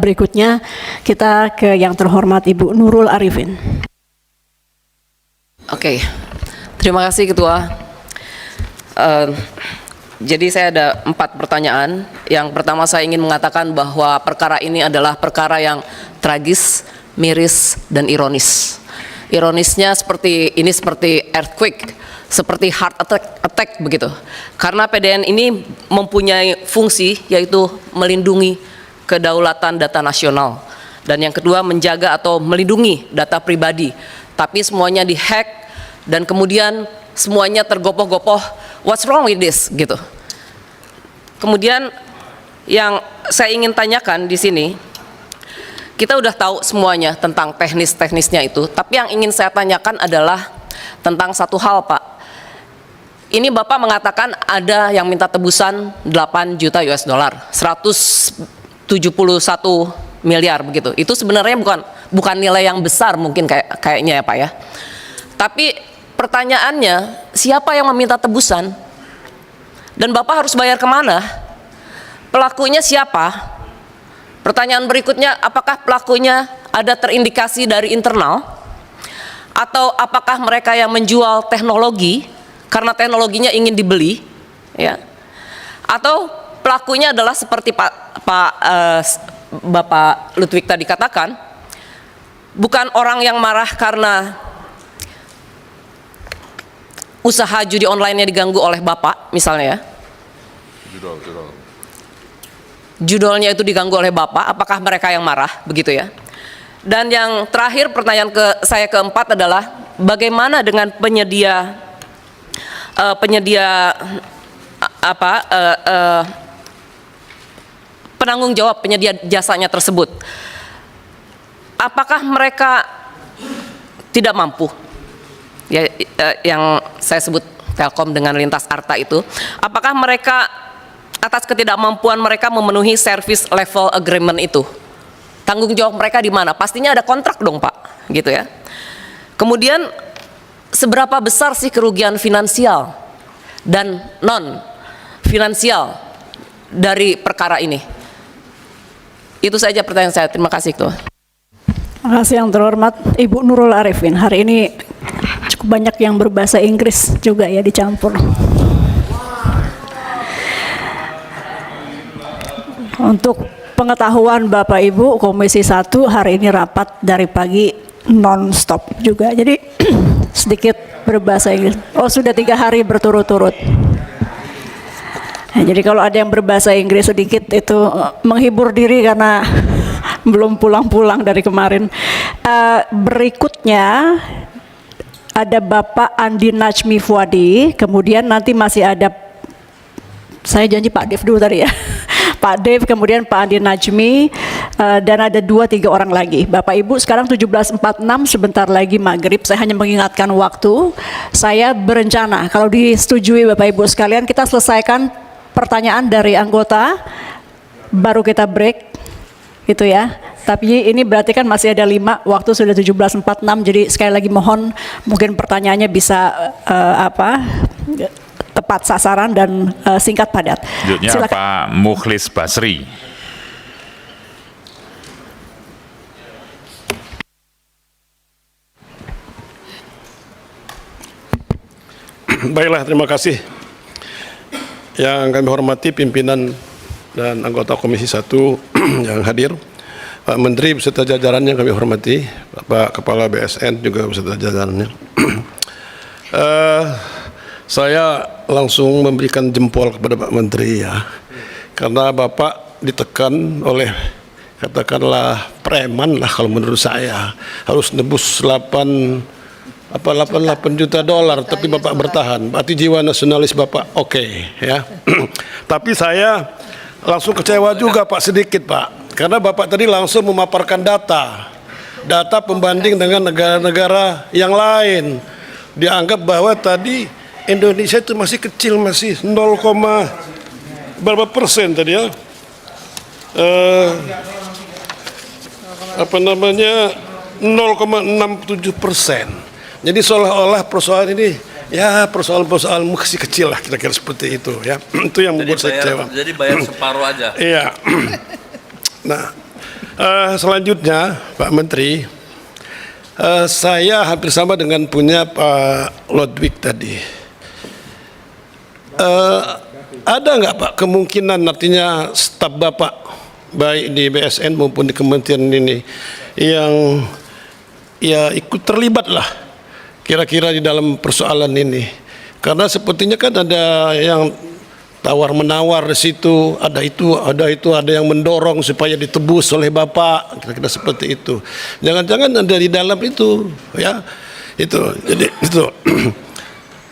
Berikutnya kita ke yang terhormat Ibu Nurul Arifin. Oke, terima kasih Ketua. Jadi saya ada 4 pertanyaan. Yang pertama saya ingin mengatakan bahwa perkara ini adalah perkara yang tragis, miris, dan ironis. Ironisnya seperti earthquake, seperti heart attack begitu. Karena PDN ini mempunyai fungsi yaitu melindungi kedaulatan data nasional, dan yang kedua menjaga atau melindungi data pribadi, tapi semuanya dihack dan kemudian semuanya tergopoh-gopoh. What's wrong with this gitu. Kemudian yang saya ingin tanyakan di sini, kita udah tahu semuanya tentang teknisnya itu, tapi yang ingin saya tanyakan adalah tentang satu hal, Pak. Ini Bapak mengatakan ada yang minta tebusan 8 juta US dollar, 171 miliar begitu. Itu sebenarnya bukan nilai yang besar mungkin kayaknya ya Pak ya. Tapi pertanyaannya, siapa yang meminta tebusan? Dan Bapak harus bayar kemana? Pelakunya siapa? Pertanyaan berikutnya, apakah pelakunya ada terindikasi dari internal? Atau apakah mereka yang menjual teknologi karena teknologinya ingin dibeli? Ya. Atau pelakunya adalah seperti Bapak Ludwig tadi katakan, bukan orang yang marah karena usaha judi online-nya diganggu oleh Bapak misalnya ya. Judolnya itu diganggu oleh Bapak, apakah mereka yang marah begitu ya? Dan yang terakhir, pertanyaan saya keempat adalah bagaimana dengan penyedia penanggung jawab penyedia jasanya tersebut? Apakah mereka tidak mampu? Ya, yang saya sebut Telkom dengan Lintas Arta itu, apakah mereka atas ketidakmampuan mereka memenuhi service level agreement itu? Tanggung jawab mereka di mana? Pastinya ada kontrak dong Pak, gitu ya. Kemudian seberapa besar sih kerugian finansial dan non finansial dari perkara ini? Itu saja pertanyaan saya. Terima kasih Ketua. Terima kasih yang terhormat Ibu Nurul Arifin. Hari ini cukup banyak yang berbahasa Inggris juga ya dicampur. Untuk pengetahuan Bapak Ibu, Komisi 1 hari ini rapat dari pagi non-stop juga. Jadi sedikit berbahasa Inggris. Oh, sudah 3 hari berturut-turut. Nah, jadi kalau ada yang berbahasa Inggris sedikit itu menghibur diri karena belum pulang-pulang dari kemarin. Berikutnya ada Bapak Andi Najmi Fuadi, kemudian nanti masih ada, saya janji Pak Dev dulu tadi ya, Pak Dev, kemudian Pak Andi Najmi, dan ada 2-3 orang lagi. Bapak Ibu, sekarang 17.46, sebentar lagi maghrib. Saya hanya mengingatkan waktu. Saya berencana kalau disetujui Bapak Ibu sekalian, kita selesaikan pertanyaan dari anggota, baru kita break, gitu ya. Tapi ini berarti kan masih ada 5, waktu sudah 17.46, jadi sekali lagi mohon mungkin pertanyaannya bisa tepat sasaran dan singkat padat. Selanjutnya Silakan. Pak Mukhlis Basri. Baiklah, terima kasih. Yang kami hormati pimpinan dan anggota Komisi 1 yang hadir, Pak Menteri beserta jajarannya kami hormati, Bapak Kepala BSN juga beserta jajarannya. Saya langsung memberikan jempol kepada Pak Menteri ya, karena Bapak ditekan oleh katakanlah preman lah kalau menurut saya, harus nebus 88 juta dolar, tapi Bapak bertahan. Berarti jiwa nasionalis Bapak oke, ya. Tapi saya langsung kecewa juga Pak sedikit Pak, karena Bapak tadi langsung memaparkan data pembanding dengan negara-negara yang lain. Dianggap bahwa tadi Indonesia itu masih kecil, masih 0, berapa persen tadi ya? 0,67%. Jadi seolah-olah persoalan ini ya persoalan masih kecil lah, kira-kira seperti itu ya. Itu yang membuat saya kecewa. Jadi bayar separuh aja. Iya. Nah, Selanjutnya Pak Menteri, saya hampir sama dengan punya Pak Lodwig tadi. Ada nggak Pak kemungkinan artinya staf Bapak baik di BSN maupun di kementerian ini yang ya ikut terlibat lah kira-kira di dalam persoalan ini, karena sepertinya kan ada yang tawar menawar di situ, ada yang mendorong supaya ditebus oleh Bapak, kira-kira seperti itu. Jangan-jangan ada di dalam itu, ya itu. Jadi itu.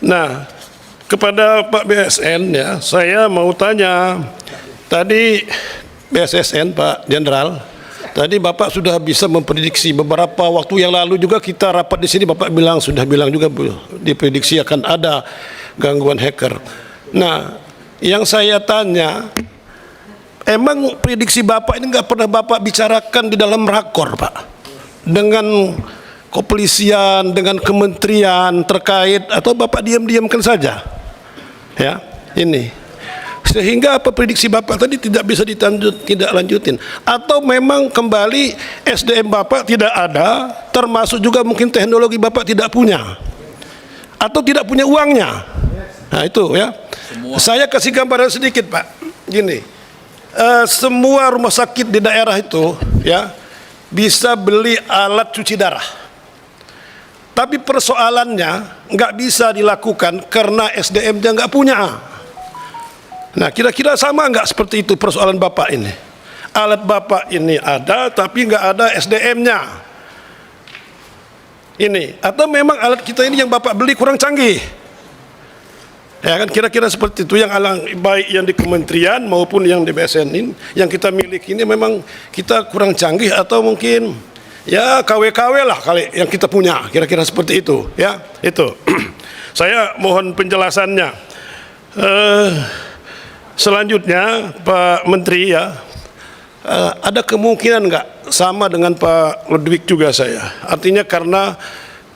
Nah, kepada Pak BSN ya, saya mau tanya tadi BSSN Pak Jenderal. Tadi Bapak sudah bisa memprediksi beberapa waktu yang lalu juga kita rapat di sini, Bapak sudah bilang juga diprediksi akan ada gangguan hacker. Nah, yang saya tanya, emang prediksi Bapak ini nggak pernah Bapak bicarakan di dalam rakor Pak dengan kepolisian, dengan kementerian terkait, atau Bapak diam-diamkan saja? Ya, ini. Sehingga apa prediksi Bapak tadi tidak bisa tidak lanjutin, atau memang kembali SDM Bapak tidak ada, termasuk juga mungkin teknologi Bapak tidak punya atau tidak punya uangnya. Nah itu ya. Saya kasih gambaran sedikit Pak. Gini, semua rumah sakit di daerah itu ya bisa beli alat cuci darah, tapi persoalannya nggak bisa dilakukan karena SDM-nya nggak punya. Nah, kira-kira sama nggak seperti itu persoalan Bapak ini? Alat Bapak ini ada, tapi nggak ada SDM-nya. Ini, atau memang alat kita ini yang Bapak beli kurang canggih? Ya kan, kira-kira seperti itu, yang baik yang di kementerian maupun yang di BSN ini, yang kita miliki ini memang kita kurang canggih, atau mungkin ya KW-KW lah kali yang kita punya, kira-kira seperti itu. Ya, itu. Saya mohon penjelasannya. Selanjutnya Pak Menteri ya, ada kemungkinan nggak sama dengan Pak Lodwig juga saya, artinya karena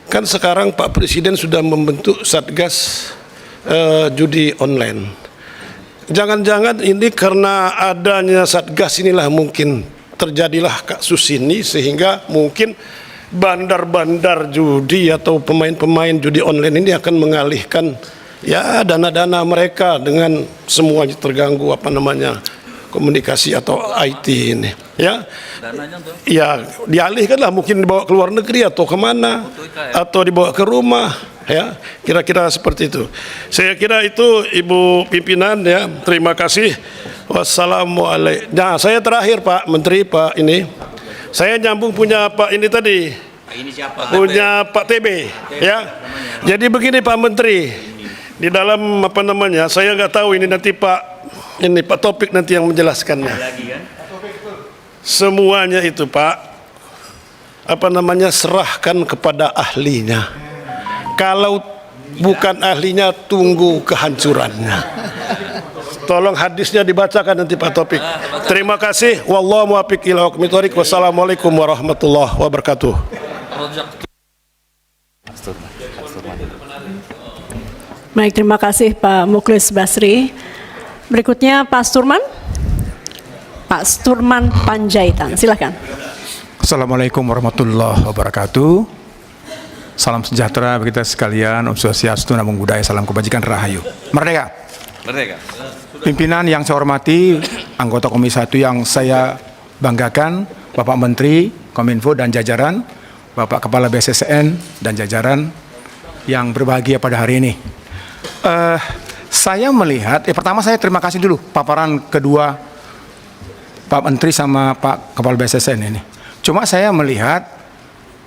kan sekarang Pak Presiden sudah membentuk Satgas judi online. Jangan-jangan ini karena adanya Satgas inilah mungkin terjadilah kasus ini, sehingga mungkin bandar-bandar judi atau pemain-pemain judi online ini akan mengalihkan ya dana-dana mereka dengan semuanya terganggu komunikasi atau IT ini ya. Ya dialihkanlah, mungkin dibawa ke luar negeri atau kemana, atau dibawa ke rumah ya, kira-kira seperti itu. Saya kira itu Ibu Pimpinan ya, terima kasih. Wassalamualaikum. Nah, saya terakhir Pak Menteri, Pak ini saya nyambung punya Pak ini tadi, punya Pak TB ya. Jadi begini Pak Menteri, di dalam saya nggak tahu ini nanti Pak Topik nanti yang menjelaskannya. Semuanya itu Pak serahkan kepada ahlinya. Kalau bukan ahlinya, tunggu kehancurannya. Tolong hadisnya dibacakan nanti Pak Topik. Terima kasih. Wallahu muwaffiq ila aqwamit thoriq. Wassalamualaikum warahmatullahi wabarakatuh. Baik, terima kasih Pak Mukhlis Basri. Berikutnya Pak Sturman. Pak Sturman Panjaitan, silakan. Assalamualaikum warahmatullahi wabarakatuh. Salam sejahtera bagi kita sekalian. Om Swastiastu, Namo Buddhaya, salam kebajikan, rahayu. Merdeka. Merdeka. Pimpinan yang saya hormati, anggota Komisi 1 yang saya banggakan, Bapak Menteri Kominfo dan jajaran, Bapak Kepala BSSN dan jajaran yang berbahagia pada hari ini. Saya melihat, pertama saya terima kasih dulu paparan kedua Pak Menteri sama Pak Kepala BSSN ini. Cuma saya melihat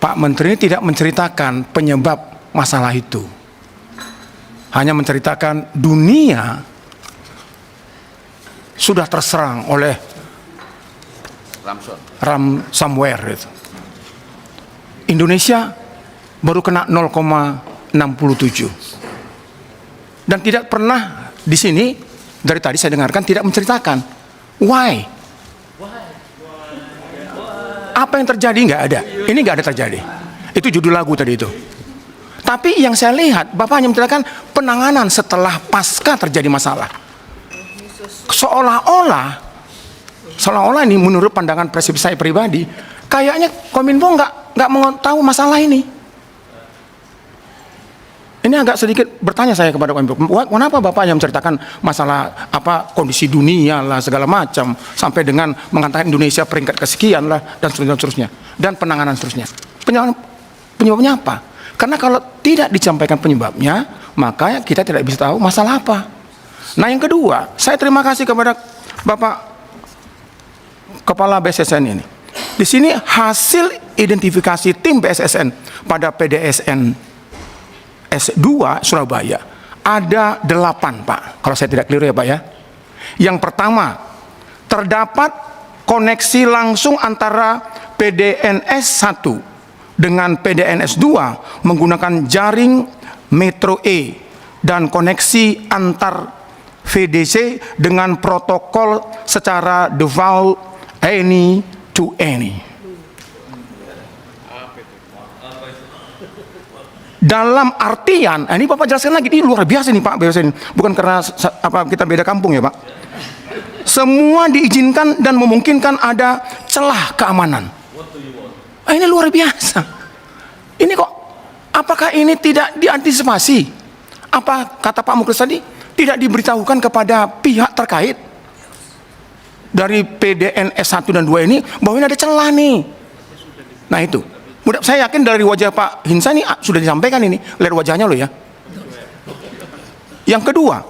Pak Menteri tidak menceritakan penyebab masalah itu. Hanya menceritakan dunia sudah terserang oleh ransomware itu. Indonesia baru kena 0,67. Dan tidak pernah di sini, dari tadi saya dengarkan, tidak menceritakan why. Apa yang terjadi? Nggak ada. Ini nggak ada terjadi. Itu judul lagu tadi itu. Tapi yang saya lihat, Bapak hanya menceritakan penanganan setelah pasca terjadi masalah. Seolah-olah seolah-olah ini menurut pandangan persepsi saya pribadi, kayaknya Kominfo nggak mau tahu masalah ini. Ini agak sedikit bertanya saya kepada Kominfo, kenapa Bapak yang menceritakan masalah apa kondisi dunia lah segala macam sampai dengan mengatakan Indonesia peringkat kesekian lah dan seterusnya dan penanganan seterusnya. Penyebabnya apa? Karena kalau tidak disampaikan penyebabnya, maka kita tidak bisa tahu masalah apa. Nah, yang kedua, saya terima kasih kepada Bapak Kepala BSSN ini. Di sini hasil identifikasi tim BSSN pada PDSN S2 Surabaya ada 8, Pak. Kalau saya tidak keliru ya, Pak ya. Yang pertama, terdapat koneksi langsung antara PDNS 1 dengan PDNS 2 menggunakan jaring Metro E dan koneksi antar VDC dengan protokol secara default any to any. Dalam artian, ini Bapak jelaskan lagi, ini luar biasa nih Pak, bukan karena kita beda kampung ya Pak. Semua diizinkan dan memungkinkan ada celah keamanan. Ini luar biasa. Ini kok, apakah ini tidak diantisipasi? Apa kata Pak Mukhlis tadi? Tidak diberitahukan kepada pihak terkait dari PDNS 1 dan 2 ini bahwa ini ada celah nih. Nah itu, saya yakin dari wajah Pak Hinsa ini sudah disampaikan ini, lihat wajahnya loh ya. Yang kedua,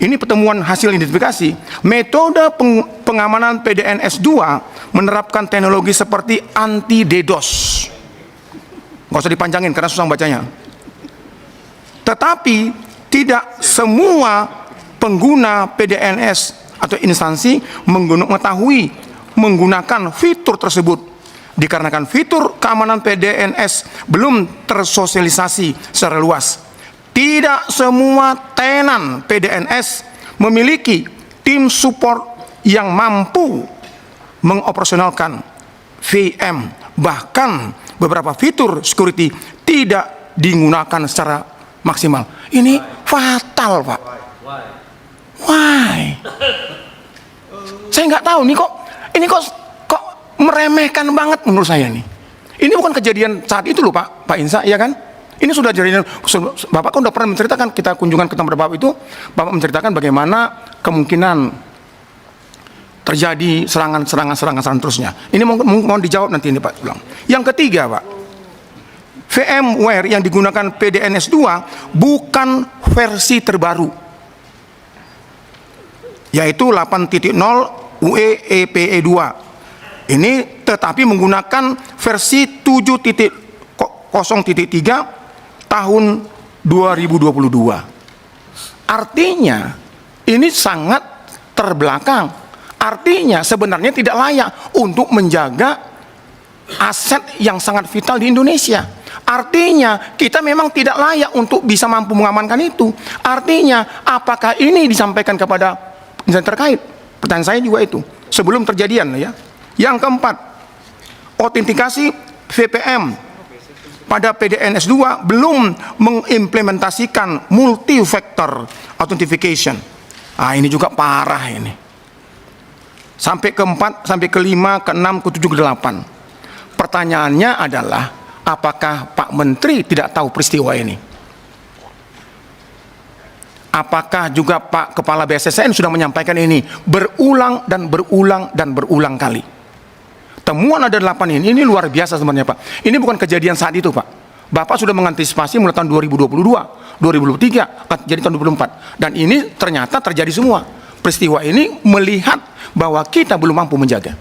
ini pertemuan hasil identifikasi, metode pengamanan PDNS 2 menerapkan teknologi seperti anti DDoS. Nggak usah dipanjangin karena susah bacanya. Tetapi tidak semua pengguna PDNS atau instansi mengetahui menggunakan fitur tersebut, dikarenakan fitur keamanan PDNS belum tersosialisasi secara luas. Tidak semua tenan PDNS memiliki tim support yang mampu mengoperasionalkan VM. Bahkan beberapa fitur security tidak digunakan secara maksimal. Ini fatal, Pak. Why? Saya nggak tahu nih ini kok meremehkan banget menurut saya nih. Ini bukan kejadian saat itu loh Pak Insa, ya kan? Ini sudah kejadian. Bapak kan udah pernah menceritakan, kita kunjungan ke tempat Bapak itu, Bapak menceritakan bagaimana kemungkinan terjadi serangan terusnya. Ini mohon dijawab nanti ini Pak ulang. Yang ketiga Pak, VMware yang digunakan PDNS 2 bukan versi terbaru, yaitu 8.0 UEEPE 2. Ini tetapi menggunakan versi 7.0.3 tahun 2022. Artinya ini sangat terbelakang. Artinya sebenarnya tidak layak untuk menjaga aset yang sangat vital di Indonesia. Artinya kita memang tidak layak untuk bisa mampu mengamankan itu. Artinya apakah ini disampaikan kepada instansi terkait? Pertanyaan saya juga itu sebelum terjadian ya. Yang keempat, autentikasi VPN pada PDNS 2 belum mengimplementasikan multi-factor authentication. Ini juga parah ini. Sampai ke-4, sampai ke-5, ke-6, ke-7, ke-8. Pertanyaannya adalah, apakah Pak Menteri tidak tahu peristiwa ini? Apakah juga Pak Kepala BSSN sudah menyampaikan ini berulang dan berulang kali? Temuan ada 8 ini luar biasa sebenarnya Pak. Ini bukan kejadian saat itu Pak. Bapak sudah mengantisipasi mulai tahun 2022, 2023, jadi tahun 2024. Dan ini ternyata terjadi semua. Peristiwa ini melihat bahwa kita belum mampu menjaga.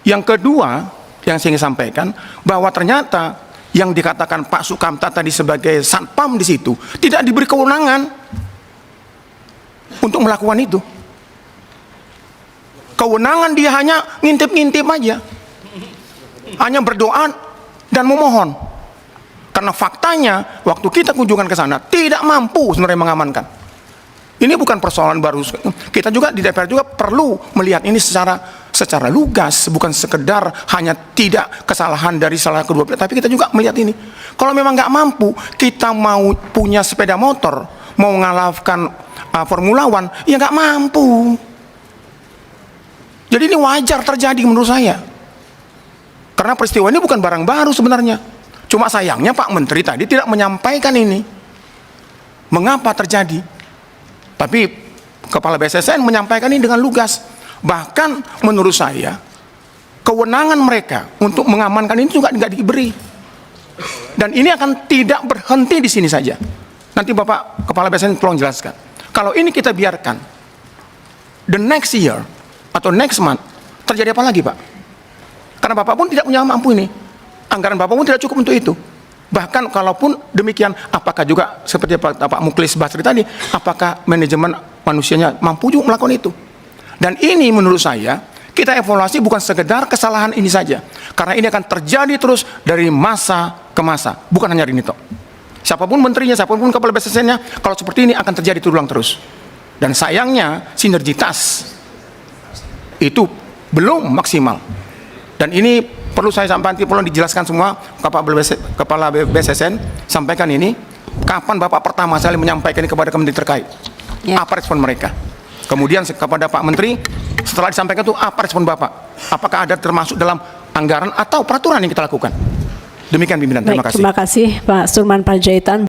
Yang kedua, yang saya ingin sampaikan, bahwa ternyata yang dikatakan Pak Sukamta tadi sebagai satpam di situ tidak diberi kewenangan untuk melakukan itu. Kewenangan dia hanya ngintip-ngintip aja, hanya berdoa dan memohon. Karena faktanya waktu kita kunjungan ke sana tidak mampu sebenarnya mengamankan. Ini bukan persoalan baru. Kita juga di DPR juga perlu melihat ini secara lugas, bukan sekedar hanya tidak kesalahan dari salah kedua pihak, tapi kita juga melihat ini. Kalau memang nggak mampu, kita mau punya sepeda motor, mau mengalahkan Formula One, ya nggak mampu. Jadi ini wajar terjadi menurut saya. Karena peristiwa ini bukan barang baru sebenarnya. Cuma sayangnya Pak Menteri tadi tidak menyampaikan ini. Mengapa terjadi? Tapi Kepala BSSN menyampaikan ini dengan lugas. Bahkan menurut saya, kewenangan mereka untuk mengamankan ini juga nggak diberi. Dan ini akan tidak berhenti di sini saja. Nanti Bapak Kepala BSSN tolong jelaskan. Kalau ini kita biarkan, the next year atau next month, terjadi apa lagi Pak? Karena Bapak pun tidak punya mampu ini. Anggaran Bapak pun tidak cukup untuk itu. Bahkan kalaupun demikian, apakah juga seperti Pak Mukhlis Basri tadi, apakah manajemen manusianya mampu juga melakukan itu? Dan ini menurut saya, kita evaluasi bukan sekedar kesalahan ini saja. Karena ini akan terjadi terus dari masa ke masa. Bukan hanya Rinito. Siapapun menterinya, siapapun kepala BSSN-nya, kalau seperti ini akan terjadi terulang terus. Dan sayangnya, sinergitas itu belum maksimal. Dan ini perlu saya sampaikan, perlu dijelaskan semua, Kepala BSSN, sampaikan ini, kapan Bapak pertama kali menyampaikan ini kepada kementerian terkait? Ya. Apa respon mereka? Kemudian kepada Pak Menteri, setelah disampaikan itu apa respon Bapak? Apakah ada termasuk dalam anggaran atau peraturan yang kita lakukan? Demikian pimpinan, terima Baik, kasih. terima kasih Pak Surman Panjaitan.